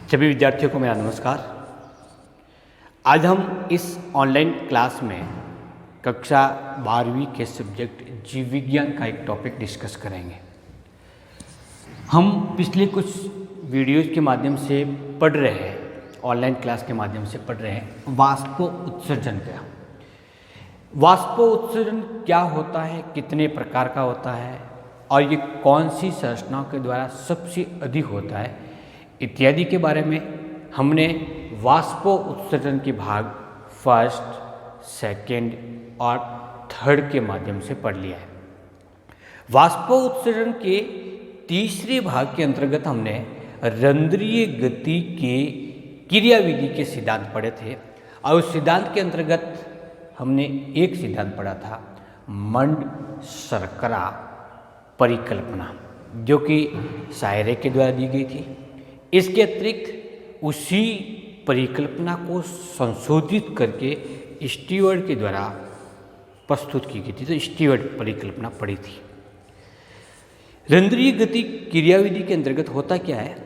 सभी विद्यार्थियों को मेरा नमस्कार। आज हम इस ऑनलाइन क्लास में कक्षा 12वीं के सब्जेक्ट जीव विज्ञान का एक टॉपिक डिस्कस करेंगे। हम पिछले कुछ वीडियोज़ के माध्यम से पढ़ रहे हैं, ऑनलाइन क्लास के माध्यम से पढ़ रहे हैं वाष्प उत्सर्जन का। वाष्प उत्सर्जन क्या होता है, कितने प्रकार का होता है और ये कौन सी संरचनाओं के द्वारा सबसे अधिक होता है इत्यादि के बारे में हमने वाष्प उत्सर्जन के भाग फर्स्ट, सेकंड और थर्ड के माध्यम से पढ़ लिया है। वाष्प उत्सर्जन के तीसरे भाग के अंतर्गत हमने रंध्रीय गति के क्रियाविधि के सिद्धांत पढ़े थे और उस सिद्धांत के अंतर्गत हमने एक सिद्धांत पढ़ा था मंड शर्करा परिकल्पना, जो कि शायरे के द्वारा दी गई थी। इसके अतिरिक्त उसी परिकल्पना को संशोधित करके स्टीवर्ट के द्वारा प्रस्तुत की गई थी, तो स्टीवर्ट परिकल्पना पढ़ी थी। रंध्रीय गति क्रियाविधि के अंतर्गत होता क्या है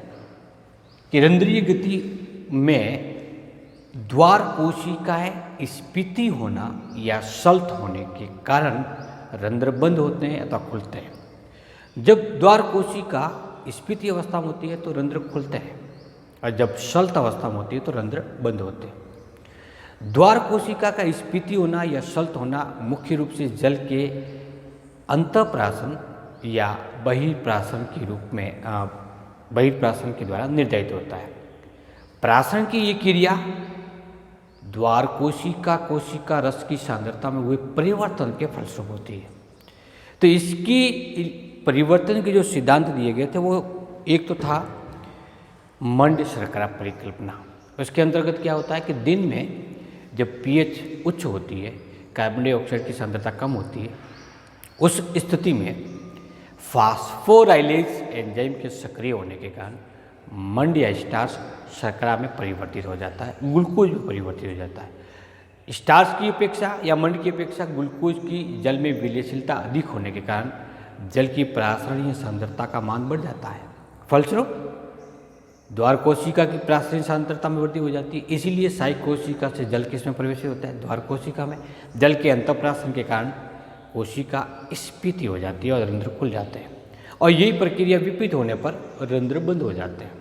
कि रंध्रीय गति में द्वार कोशिकाएं स्फीति होना या सल्त होने के कारण रंध्र बंद होते हैं अथवा खुलते हैं। जब द्वार कोशिका स्फीति अवस्था में होती है तो रंध्र खुलते हैं और जब सल्त अवस्था में होती है तो रंध्र बंद होते हैं। द्वार कोशिका का स्फीति होना या सल्त होना मुख्य रूप से जल के अंतःप्राशन या बहिर्प्राशन के रूप में बहिर्प्राशन के द्वारा निर्धारित होता है। प्राशन की ये क्रिया द्वार कोशिका रस की सांद्रता में हुए परिवर्तन के फलस्वरूप होती है। तो इसकी परिवर्तन के जो सिद्धांत दिए गए थे वो एक तो था मंड शर्करा परिकल्पना। उसके अंतर्गत क्या होता है कि दिन में जब पीएच उच्च होती है, कार्बन डाइऑक्साइड की सांद्रता कम होती है, उस स्थिति में फास्फोराइलेज एंजाइम के सक्रिय होने के कारण मंड या स्टार्च शर्करा में परिवर्तित हो जाता है, ग्लूकोज में परिवर्तित हो जाता है। स्टार्च की अपेक्षा या मंड की अपेक्षा ग्लूकोज की जल में विलयशीलता अधिक होने के कारण जल की प्रासरणीय सांद्रता का मान बढ़ जाता है। फलस्वरूप द्वार कोशिका की प्रासरणीय सांद्रता में वृद्धि हो जाती है। इसीलिए सहायक कोशिका से जल किसमें प्रवेशित होता है, द्वार कोशिका में। जल के अंतःप्राशन के कारण कोशिका स्फीति हो जाती है और रंध्र खुल जाते हैं और यही प्रक्रिया विपरीत होने पर रंध्र बंद हो जाते हैं।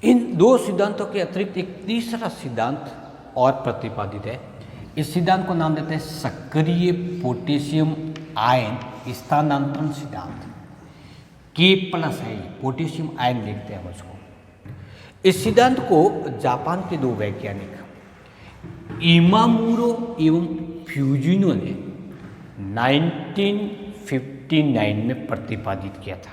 इन दो सिद्धांतों के अतिरिक्त एक तीसरा सिद्धांत और प्रतिपादित है। इस सिद्धांत को नाम देते हैं सक्रिय पोटेशियम आयन स्थानांतरण सिद्धांत। K+ है, पोटेशियम आयन लिखते हैं हम उसको। इस सिद्धांत को जापान के दो वैज्ञानिक इमामुरो एवं फ्यूजिनो ने 1959 में प्रतिपादित किया था।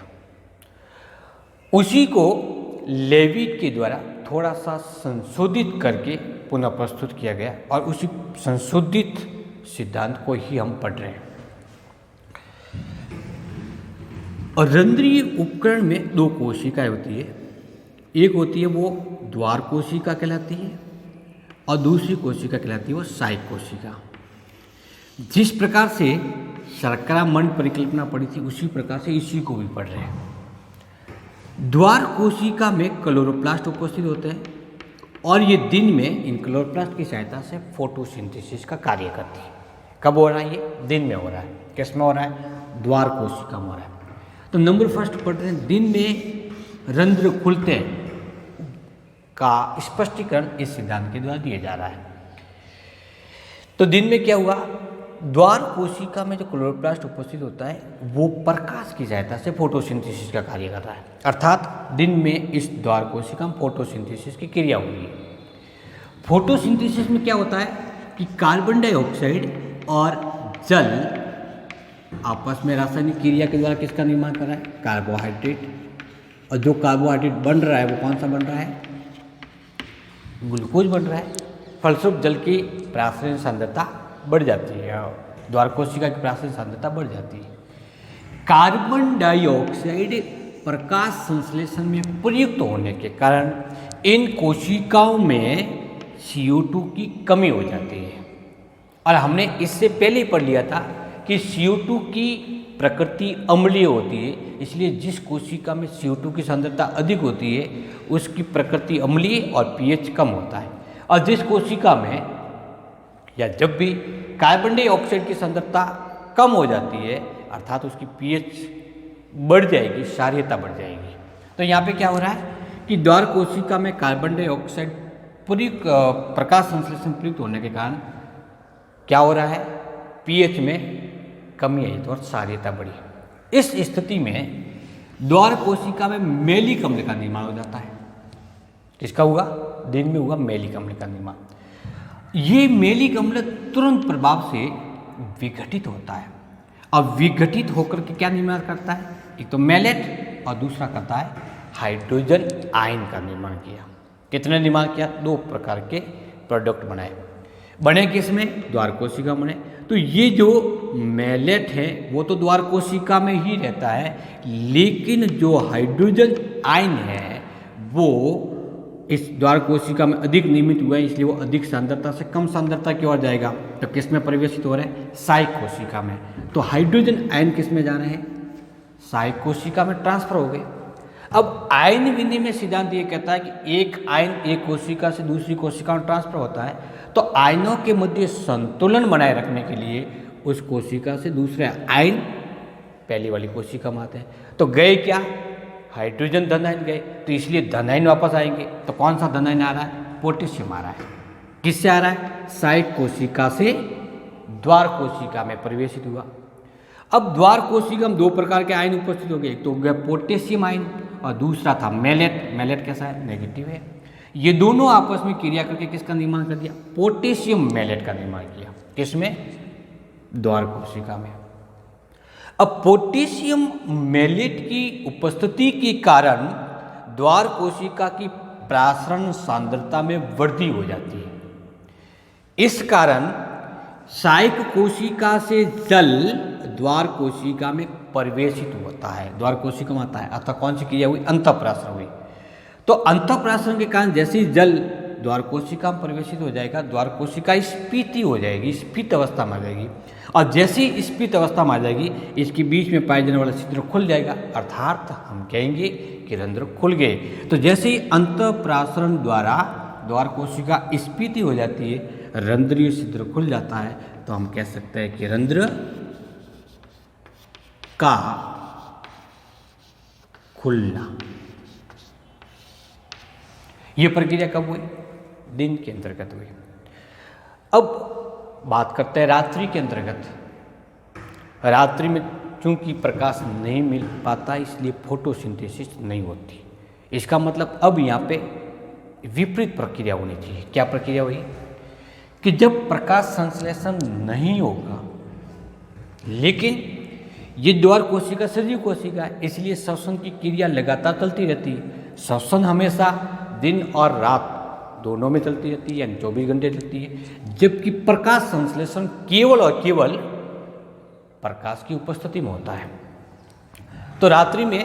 उसी को लेविट के द्वारा थोड़ा सा संशोधित करके पुनः प्रस्तुत किया गया और उसी संशोधित सिद्धांत को ही हम पढ़ रहे हैं। और रंध्रीय उपकरण में दो कोशिकाएं होती है। एक होती है वो द्वार कोशिका कहलाती है और दूसरी कोशिका कहलाती है वो सहायक कोशिका। जिस प्रकार से शर्करा मंड परिकल्पना पड़ी थी उसी प्रकार से इसी को भी पढ़ रहे हैं। द्वार कोशिका में क्लोरोप्लास्ट उपस्थित होते हैं और ये दिन में इन क्लोरोप्लास्ट की सहायता से फोटोसिंथेसिस का कार्य करती है। कब हो रहा है ये? दिन में हो रहा है। किस में हो रहा है? द्वार कोशिका में हो रहा है। तो नंबर फर्स्ट पढ़ रहे हैं, दिन में रंध्र खुलते हैं का स्पष्टीकरण इस सिद्धांत के द्वारा दिया जा रहा है। तो दिन में क्या हुआ, द्वार कोशिका में जो क्लोरोप्लास्ट उपस्थित होता है वो प्रकाश की सहायता से फोटोसिंथेसिस का कार्य कर रहा है। अर्थात दिन में इस द्वार कोशिका में फोटोसिंथेसिस की क्रिया हुई है। फोटोसिंथेसिस में क्या होता है कि कार्बन डाइऑक्साइड और जल आपस में रासायनिक क्रिया के द्वारा किसका निर्माण कर रहा है? कार्बोहाइड्रेट। और जो कार्बोहाइड्रेट बन रहा है वो कौन सा बन रहा है? ग्लूकोज बन रहा है। फलस्वरूप जल की प्रासरणीय सांद्रता बढ़ जाती है, द्वार कोशिका की प्रासरणीय सांद्रता बढ़ जाती है। कार्बन डाइऑक्साइड प्रकाश संश्लेषण में प्रयुक्त होने के कारण इन कोशिकाओं में CO2 की कमी हो जाती है। और हमने इससे पहले ही पढ़ लिया था कि CO2 की प्रकृति अम्लीय होती है, इसलिए जिस कोशिका में CO2 की सांद्रता अधिक होती है उसकी प्रकृति अम्लीय और pH कम होता है। और जिस कोशिका में या जब भी कार्बन डाइऑक्साइड की सांद्रता कम हो जाती है अर्थात उसकी pH बढ़ जाएगी, क्षारीयता बढ़ जाएगी। तो यहाँ पे क्या हो रहा है कि द्वार कोशिका में कार्बन डाइऑक्साइड प्रकाश संश्लेषण प्रयुक्त होने के कारण क्या हो रहा है, pH में कमी आई तो और क्षारीयता बढ़ी। इस स्थिति में द्वार कोशिका में मैलिक अम्ल का निर्माण हो जाता है। किसका हुआ, दिन में हुआ मैलिक अम्ल का निर्माण। ये मैलिक अम्ल तुरंत प्रभाव से विघटित होता है और विघटित होकर के क्या निर्माण करता है, एक तो मैलेट और दूसरा करता है हाइड्रोजन आयन का निर्माण किया। कितने निर्माण किया, 2 प्रकार के प्रोडक्ट बनाए। बने किसमें, द्वार कोशिका बने। तो ये जो मैलेट है वो तो द्वार कोशिका में ही रहता है, लेकिन जो हाइड्रोजन आयन है वो इस द्वार कोशिका में अधिक निर्मित हुआ है, इसलिए वो अधिक सांद्रता से कम सांद्रता की ओर जाएगा। तो किस में प्रवेशित हो रहे हैं, सहायक कोशिका में। तो हाइड्रोजन आयन किस में जा रहे हैं, सहायक कोशिका में ट्रांसफर हो गए। अब आयन विनिमय सिद्धांत ये कहता है कि एक आयन एक कोशिका से दूसरी कोशिका में ट्रांसफर होता है, तो आयनों के मध्य संतुलन बनाए रखने के लिए उस कोशिका से दूसरे आयन पहली वाली कोशिका में आते हैं। तो गए क्या, हाइड्रोजन धन आयन गए, तो इसलिए धन आयन वापस आएंगे। तो कौन सा धन आयन आ रहा है, पोटेशियम आ रहा है। किससे आ रहा है, सहायक कोशिका से द्वार कोशिका में प्रवेशित हुआ। अब द्वार कोशिका में 2 प्रकार के आयन उपस्थित हो गए, एक तो हो गया पोटेशियम आयन और दूसरा था मैलेट। मैलेट कैसा है, नेगेटिव है। ये दोनों आपस में क्रिया करके किसका निर्माण कर दिया, पोटेशियम मैलेट का निर्माण किया। किसमें, द्वार कोशिका में। अब पोटेशियम मैलेट की उपस्थिति के कारण द्वार कोशिका की प्रासरण सांद्रता में वृद्धि हो जाती है। इस कारण सहायक कोशिका से जल द्वार कोशिका में प्रवेशित होता है, द्वार कोशिका में आता है। अतः कौन सी क्रिया हुई, अंतःप्रासरण हुई। तो अंतःप्रासरण के कारण जैसे ही जल द्वार कोशिका में प्रवेशित हो जाएगा, द्वार कोशिका स्फीति हो जाएगी, स्फीत अवस्था में आ जाएगी। और जैसे ही स्फीत अवस्था में आ जाएगी, इसके बीच में पाए जाने वाला छिद्र खुल जाएगा, अर्थात हम कहेंगे कि रंध्र खुल गए। तो जैसे ही अंतःप्रासरण द्वारा द्वार कोशिका स्फीति हो जाती है, रंध्रीय छिद्र खुल जाता है, तो हम कह सकते हैं कि रंध्र का खुलना। यह प्रक्रिया कब हुई, दिन के अंतर्गत हुई। अब बात करते हैं रात्रि के अंतर्गत। रात्रि में चूंकि प्रकाश नहीं मिल पाता, इसलिए फोटोसिंथेसिस नहीं होती। इसका मतलब अब यहाँ पे विपरीत प्रक्रिया होनी चाहिए। क्या प्रक्रिया हुई कि जब प्रकाश संश्लेषण नहीं होगा, लेकिन ये द्वार कोशिका सजीव कोशिका है, इसलिए श्वसन की क्रिया लगातार चलती रहती है। श्वसन हमेशा दिन और रात दोनों में चलती रहती है, यानी 24 घंटे चलती है। जबकि प्रकाश संश्लेषण केवल और केवल प्रकाश की उपस्थिति में होता है। तो रात्रि में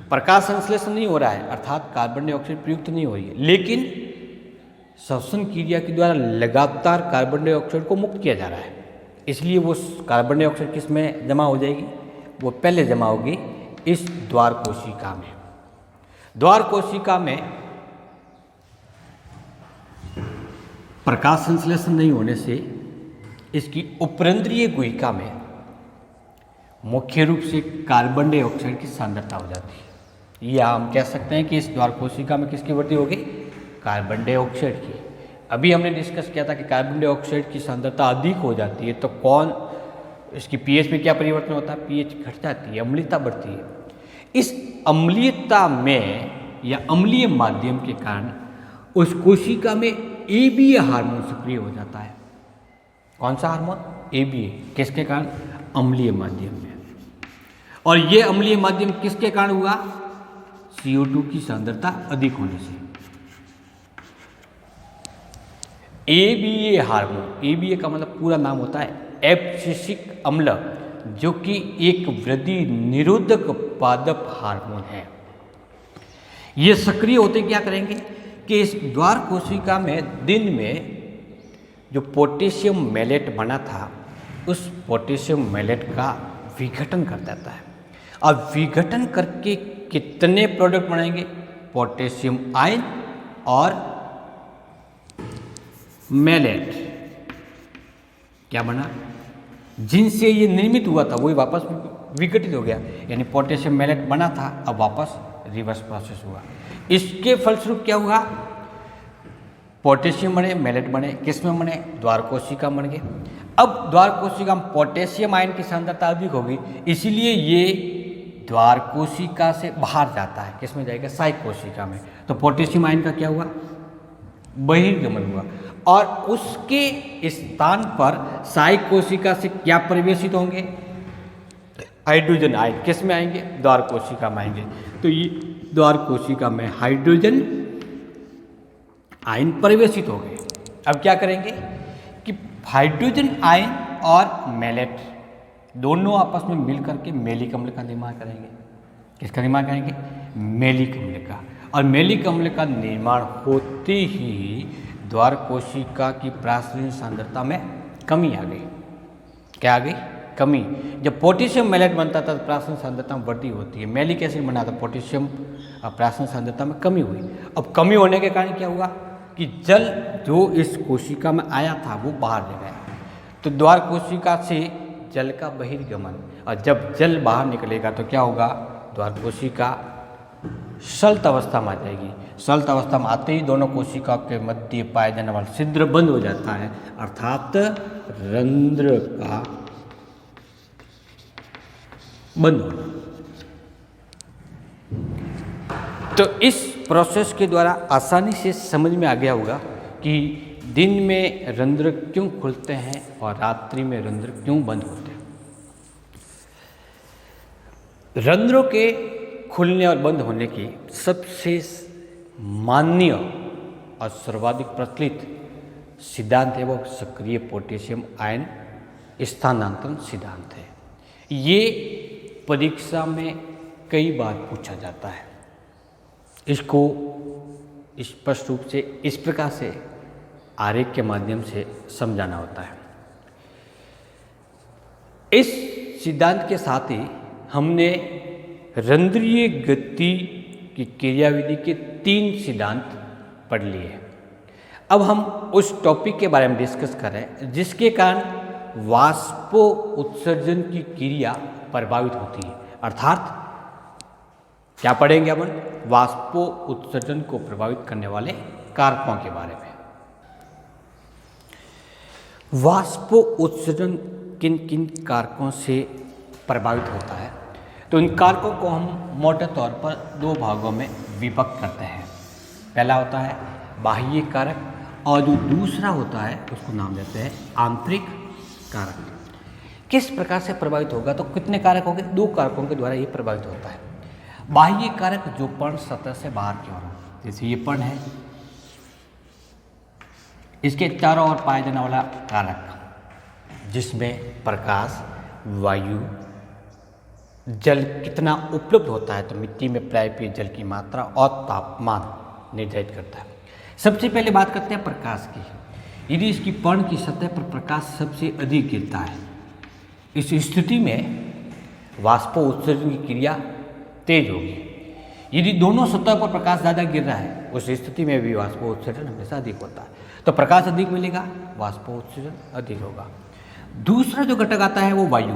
प्रकाश संश्लेषण नहीं हो रहा है, अर्थात कार्बन डाइऑक्साइड प्रयुक्त नहीं हो रही है, लेकिन श्वसन क्रिया के द्वारा लगातार कार्बन डाइऑक्साइड को मुक्त किया जा रहा है। इसलिए वो कार्बन डाइऑक्साइड किस में जमा हो जाएगी, वो पहले जमा होगी इस द्वार कोशिका में। द्वार कोशिका में प्रकाश संश्लेषण नहीं होने से इसकी उपरंध्रीय गुहिका में मुख्य रूप से कार्बन डाइऑक्साइड की सांद्रता हो जाती है। या हम कह सकते हैं कि इस द्वार कोशिका में किसकी वृद्धि होगी, कार्बन डाइऑक्साइड की। अभी हमने डिस्कस किया था कि कार्बन डाइऑक्साइड की सांद्रता अधिक हो जाती है तो कौन इसकी पीएच में क्या परिवर्तन होता है, पीएच घट जाती है, अम्लीयता बढ़ती है। इस अम्लीयता में या अम्लीय माध्यम के कारण उस कोशिका में एबीए हार्मोन सक्रिय हो जाता है। कौन सा हार्मोन, एबीए। किसके कारण, अम्लीय माध्यम में। और ये अम्लीय माध्यम किसके कारण हुआ, CO2 की सांद्रता अधिक होने से। एबीए हार्मोन, एबीए का मतलब पूरा नाम होता है एब्सिसिक अम्ल, जो कि एक वृद्धि निरोधक पादप हार्मोन है। ये सक्रिय होते क्या करेंगे कि इस द्वार कोशिका में दिन में जो पोटेशियम मैलेट बना था, उस पोटेशियम मैलेट का विघटन कर देता है। अब विघटन करके कितने प्रोडक्ट बनाएंगे? पोटेशियम आयन और मैलेट। क्या बना? जिनसे ये निर्मित हुआ था वही वापस विघटित हो गया, यानी पोटेशियम मैलेट बना था, अब वापस रिवर्स प्रोसेस हुआ। इसके फलस्वरूप क्या हुआ? पोटेशियम बने, मैलेट बने। किस में बने? द्वार कोशिका बन गए। अब द्वार कोशिका में पोटेशियम आयन की सांद्रता अधिक होगी, इसीलिए ये द्वार कोशिका से बाहर जाता है। किस में जाएगा? सहायक कोशिका में। तो पोटेशियम आयन का क्या हुआ? बहिर्गमन हुआ। और उसके स्थान पर सहायक कोशिका से क्या प्रवेशित होंगे? Hydrogen ion. किस में आएंगे? द्वार कोशिका में आएंगे। तो ये द्वार कोशिका में हाइड्रोजन आयन प्रवेशित हो गए। अब क्या करेंगे कि हाइड्रोजन आयन और मैलेट दोनों आपस में मिल करके मेलिक अम्ल का निर्माण करेंगे। किसका निर्माण करेंगे? मेलिक अम्ल का। और मेलिक अम्ल का निर्माण होते ही द्वार कोशिका की प्रासरण सांद्रता में कमी आ गई। क्या आ गई? कमी। जब पोटेशियम मैलेट बनता था तो प्रासरण सांद्रता में वृद्धि होती है। मैलिक एसिड बना था, पोटेशियम प्रासरण सांद्रता में कमी हुई। अब कमी होने के कारण क्या हुआ कि जल जो इस कोशिका में आया था वो बाहर ले गया। तो द्वार कोशिका से जल का बहिर्गमन, और जब जल बाहर निकलेगा तो क्या होगा? द्वार कोशिका सल्त अवस्था में आ जाएगी। सल्त अवस्था में आते ही दोनों कोशिका के मध्य पाए जाने वाला छिद्र बंद हो जाता है, अर्थात रंध्र का बंद होना। तो इस प्रोसेस के द्वारा आसानी से समझ में आ गया होगा कि दिन में रंध्र क्यों खुलते हैं और रात्रि में रंध्र क्यों बंद होते हैं। रंध्रों के खुलने और बंद होने की सबसे मान्य और सर्वाधिक प्रचलित सिद्धांत है वो सक्रिय पोटेशियम आयन स्थानांतरण सिद्धांत है। ये परीक्षा में कई बार पूछा जाता है। इसको स्पष्ट रूप से इस प्रकार से आरेख के माध्यम से समझाना होता है। इस सिद्धांत के साथ ही हमने रंध्रीय गति की क्रियाविधि के 3 सिद्धांत पढ़ लिए हैं। अब हम उस टॉपिक के बारे में डिस्कस कर रहे हैं जिसके कारण वाष्पो उत्सर्जन की क्रिया प्रभावित होती है। अर्थात क्या पढ़ेंगे अपन? वाष्पो उत्सर्जन को प्रभावित करने वाले कारकों के बारे में। वाष्पो उत्सर्जन किन किन कारकों से प्रभावित होता है? तो इन कारकों को हम मोटे तौर पर 2 भागों में विभक्त करते हैं। पहला होता है बाह्य कारक और जो दूसरा होता है उसको नाम देते हैं आंतरिक कारक। किस प्रकार से प्रभावित होगा? तो कितने कारक होंगे? 2 कारकों के द्वारा ये प्रभावित होता है। बाह्य कारक जो पर्ण सतह से बाहर की ओर हो, जैसे ये पर्ण है, इसके चारों ओर पाया जाने वाला कारक जिसमें प्रकाश, वायु, जल कितना उपलब्ध होता है, तो मिट्टी में प्रायः जल की मात्रा और तापमान निर्धारित करता है। सबसे पहले बात करते हैं प्रकाश की। यदि इसकी पर्ण की सतह पर प्रकाश सबसे अधिक गिरता है, इस स्थिति में वाष्पो उत्सर्जन की क्रिया तेज होगी। यदि दोनों सतह पर प्रकाश ज़्यादा गिर रहा है उस स्थिति में भी वाष्पो उत्सर्जन हमेशा अधिक होता है। तो प्रकाश अधिक मिलेगा, वाष्पो उत्सर्जन अधिक होगा। दूसरा जो घटक आता है वो वायु,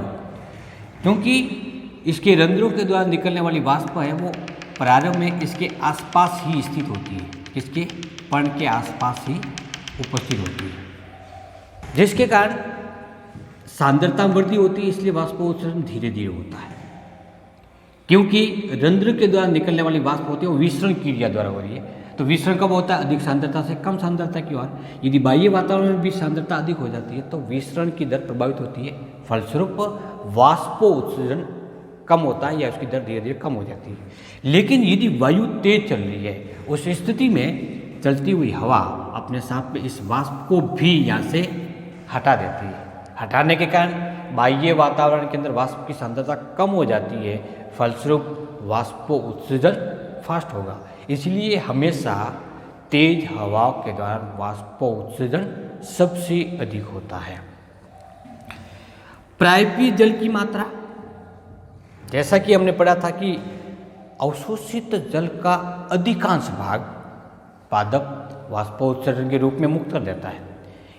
क्योंकि इसके रंध्रों के द्वारा निकलने वाली वाष्प है वो प्रारंभ में इसके आसपास ही स्थित होती है, इसके पर्ण के आसपास ही उपस्थित होती है, जिसके कारण सांद्रता में वृद्धि होती है। इसलिए वाष्पो उत्सर्जन धीरे धीरे होता है, क्योंकि रंध्र के द्वारा निकलने वाली वाष्प होती है वो विसरण क्रिया द्वारा हो रही है। तो विसरण कब होता है? अधिक सांद्रता से कम सांद्रता की ओर। यदि बाह्य वातावरण में भी सांद्रता अधिक हो जाती है तो विसरण की दर प्रभावित होती है, फलस्वरूप वाष्पो उत्सर्जन कम होता है या उसकी दर धीरे धीरे कम हो जाती है। लेकिन यदि वायु तेज चल रही है उस स्थिति में चलती हुई हवा अपने साथ में इस वाष्प को भी यहाँ से हटा देती है। हटाने के कारण बाह्य वातावरण के अंदर वाष्प की सांद्रता कम हो जाती है, फलस्वरूप वाष्पो उत्सर्जन फास्ट होगा। इसलिए हमेशा तेज हवाओं के दौरान वाष्पो उत्सर्जन सबसे अधिक होता है। प्रायः जल की मात्रा जैसा कि हमने पढ़ा था कि अवशोषित जल का अधिकांश भाग पादप वाष्पोत्सर्जन के रूप में मुक्त कर देता है।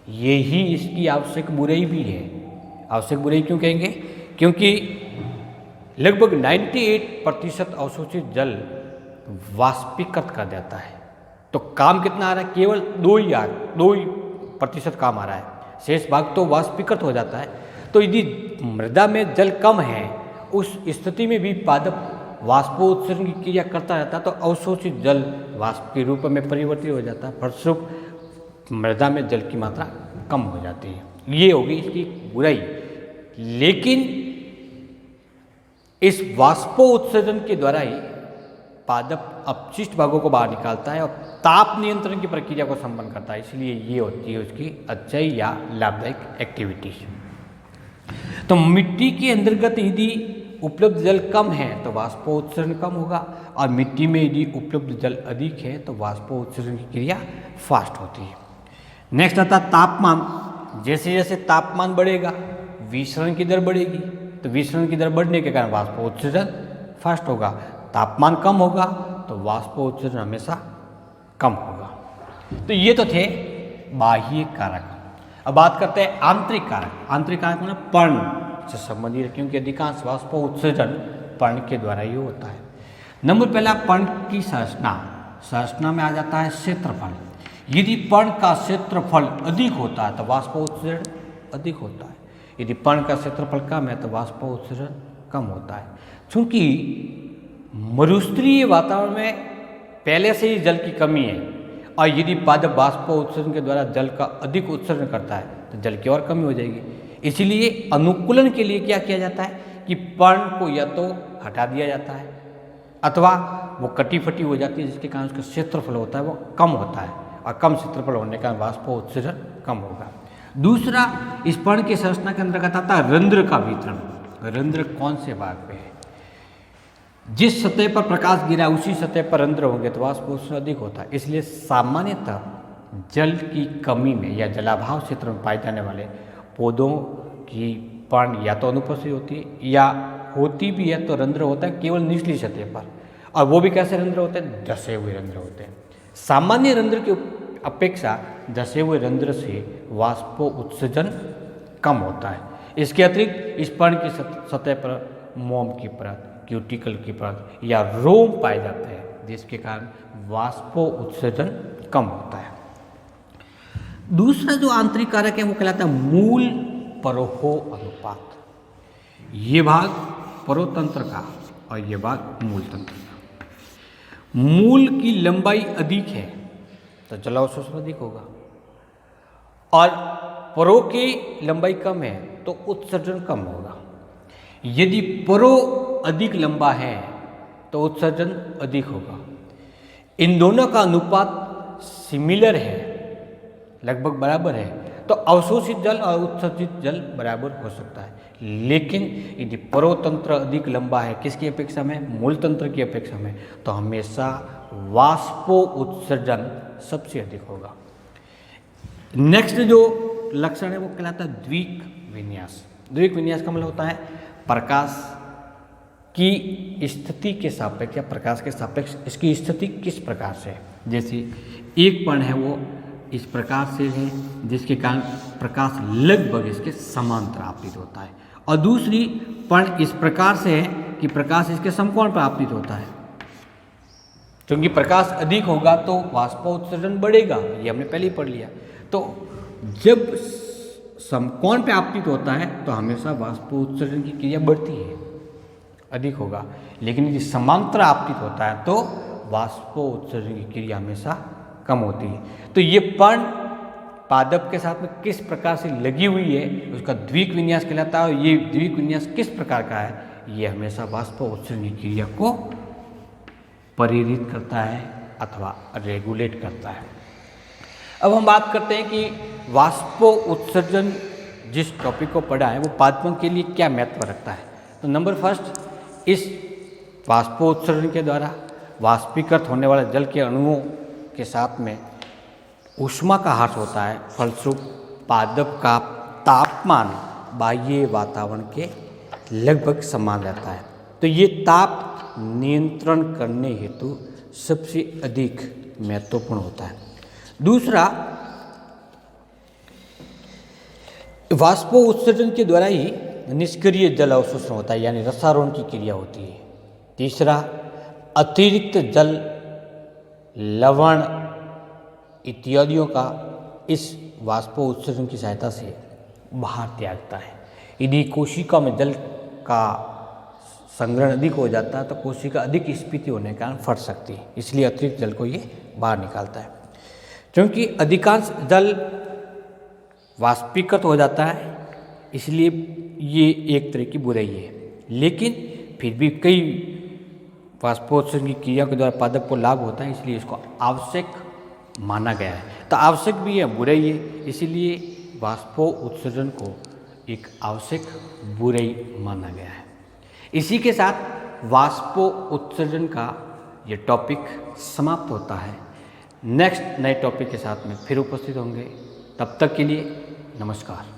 यही इसकी आवश्यक बुराई भी है। आवश्यक बुराई क्यों कहेंगे? क्योंकि लगभग 98% अवशोषित जल वाष्पीकृत कर देता है। तो काम कितना आ रहा है? केवल 2% काम आ रहा है, शेष भाग तो वाष्पीकृत हो जाता है। तो यदि मृदा में जल कम है, उस स्थिति में भी पादप वाष्पोत्सर्जन की क्रिया करता रहता है, तो अवशोषित जल वाष्प के रूप में परिवर्तित हो जाता है, फलस्वरूप मृदा में जल की मात्रा कम हो जाती है। ये होगी इसकी बुराई। लेकिन इस वाष्पोत्सर्जन के द्वारा ही पादप अपशिष्ट भागों को बाहर निकालता है और ताप नियंत्रण की प्रक्रिया को संपन्न करता है। इसलिए ये होती है उसकी अच्छाई या लाभदायक एक्टिविटी। तो मिट्टी के अंतर्गत यदि उपलब्ध जल कम है तो वाष्पोत्सर्जन कम होगा, और मिट्टी में यदि उपलब्ध जल अधिक है तो वाष्पोत्सर्जन की क्रिया फास्ट होती है। नेक्स्ट आता है तापमान। जैसे जैसे तापमान बढ़ेगा विसरण की दर बढ़ेगी, तो विसरण की दर बढ़ने के कारण वाष्पोत्सर्जन फास्ट होगा। तापमान कम होगा तो वाष्पोत्सर्जन हमेशा कम होगा। तो ये तो थे बाह्य कारक। अब बात करते हैं आंतरिक कारक। आंतरिक कारक मतलब पर्ण से संबंधित है, क्योंकि अधिकांश वाष्पोत्सर्जन पर्ण के द्वारा ही होता है। नंबर पहला, पर्ण की संरचना। संरचना में आ जाता है क्षेत्रफल। यदि पर्ण का क्षेत्रफल अधिक होता है तो वाष्पोत्सर्जन अधिक होता है। यदि पर्ण का क्षेत्रफल कम है तो वाष्पोत्सर्जन कम होता है। चूंकि मरुस्थलीय वातावरण में पहले से ही जल की कमी है, और यदि पादप वाष्पोत्सर्जन के द्वारा जल का अधिक उत्सर्जन करता है तो जल की और कमी हो जाएगी। इसलिए अनुकूलन के लिए क्या किया जाता है कि पर्ण को या तो हटा दिया जाता है अथवा वो कटी फटी हो जाती है, जिसके कारण उसका क्षेत्रफल होता है वो कम होता है, और कम क्षेत्रफल होने के कारण वाष्पोत्सर्जन कम होगा। दूसरा, इस पर्ण की संरचना के अंतर्गत आता है रंध्र का वितरण। रंध्र कौन से भाग पे है? जिस सतह पर प्रकाश गिरा उसी सतह पर रंध्र होंगे तो वाष्पोत्सर्जन अधिक होता है। इसलिए सामान्यतः जल की कमी में या जलाभाव क्षेत्र में पाए जाने वाले पौधों की पर्ण या तो अनुपस्थित होती है, या होती भी है तो रंध्र होता है केवल निचली सतह पर, और वो भी कैसे रंध्र होते हैं? धसे हुए रंध्र होते हैं। सामान्य रंध्र की अपेक्षा धसे हुए रंध्र से वाष्पोत्सर्जन कम होता है। इसके अतिरिक्त इस पर्ण की सतह पर मोम की परत, क्यूटिकल की परत या रोम पाए जाते हैं, जिसके कारण वाष्पोत्सर्जन कम होता है। दूसरा जो आंतरिक कारक है वो कहलाता है मूल परोह अनुपात। ये भाग परोतंत्र का और ये भाग मूल तंत्र का। मूल की लंबाई अधिक है तो जलावशोषण अधिक होगा, और परों की लंबाई कम है तो उत्सर्जन कम होगा। यदि परो अधिक लंबा है तो उत्सर्जन अधिक होगा। इन दोनों का अनुपात सिमिलर है, लगभग बराबर है, तो अवशोषित जल और उत्सर्जित जल बराबर हो सकता है। लेकिन यदि परोतंत्र अधिक लंबा है किसकी अपेक्षा में? मूल तंत्र की अपेक्षा में, तो हमेशा वाष्पो उत्सर्जन सबसे अधिक होगा। नेक्स्ट जो लक्षण है वो कहलाता है द्विक विन्यास। द्विक विन्यास का मतलब होता है प्रकाश की स्थिति के सापेक्ष या प्रकाश के सापेक्ष इसकी स्थिति किस प्रकार से है। जैसे एक पर्ण है वो इस प्रकार से है जिसके कारण प्रकाश लगभग इसके समांतर आपतित होता है, और दूसरी पर्ण इस प्रकार से है कि प्रकाश इसके समकोण पर आपतित होता है। क्योंकि प्रकाश अधिक होगा तो वाष्पोत्सर्जन बढ़ेगा, ये हमने पहले ही पढ़ लिया। तो जब समकोण पे आपतित होता है तो हमेशा वाष्पोत्सर्जन की क्रिया बढ़ती है, अधिक होगा। लेकिन यदि समांतर आपतित होता है तो वाष्पोत्सर्जन की क्रिया हमेशा कम होती है। तो ये पर्ण पादप के साथ में किस प्रकार से लगी हुई है उसका द्विक विन्यास कहलाता है, और ये द्विक विन्यास किस प्रकार का है? ये हमेशा वाष्पोत्सर्जन की क्रिया को प्रेरित करता है अथवा रेगुलेट करता है। अब हम बात करते हैं कि वाष्पो उत्सर्जन जिस टॉपिक को पढ़ा है वो पादपों के लिए क्या महत्व रखता है। तो नंबर फर्स्ट, इस वाष्पोत्सर्जन के द्वारा वाष्पीकृत होने वाले जल के अणुओं के साथ में ऊष्मा का ह्रास होता है, फलस्वरूप पादप का तापमान बाह्य वातावरण के लगभग समान रहता है। तो ये ताप नियंत्रण करने हेतु सबसे अधिक महत्वपूर्ण होता है। दूसरा, वाष्पो उत्सर्जन के द्वारा ही निष्क्रिय जल अवशोषण होता है, यानी रसारोहण की क्रिया होती है। तीसरा, अतिरिक्त जल, लवण इत्यादियों का इस वाष्पो उत्सर्जन की सहायता से बाहर त्यागता है। यदि कोशिका में जल का संग्रहण अधिक हो जाता है तो कोशिका अधिक स्फीति होने के कारण फट सकती है, इसलिए अतिरिक्त जल को ये बाहर निकालता है। क्योंकि अधिकांश जल वाष्पीकृत हो जाता है, इसलिए ये एक तरह की बुराई है, लेकिन फिर भी कई वाष्पोत्सर्जन की क्रिया के द्वारा पादप को लाभ होता है, इसलिए इसको आवश्यक माना गया है। तो आवश्यक भी है, बुराई है, इसलिए वाष्पो उत्सर्जन को एक आवश्यक बुराई माना गया है। इसी के साथ वाष्पो उत्सर्जन का ये टॉपिक समाप्त होता है। नेक्स्ट नए टॉपिक के साथ में फिर उपस्थित होंगे, तब तक के लिए नमस्कार।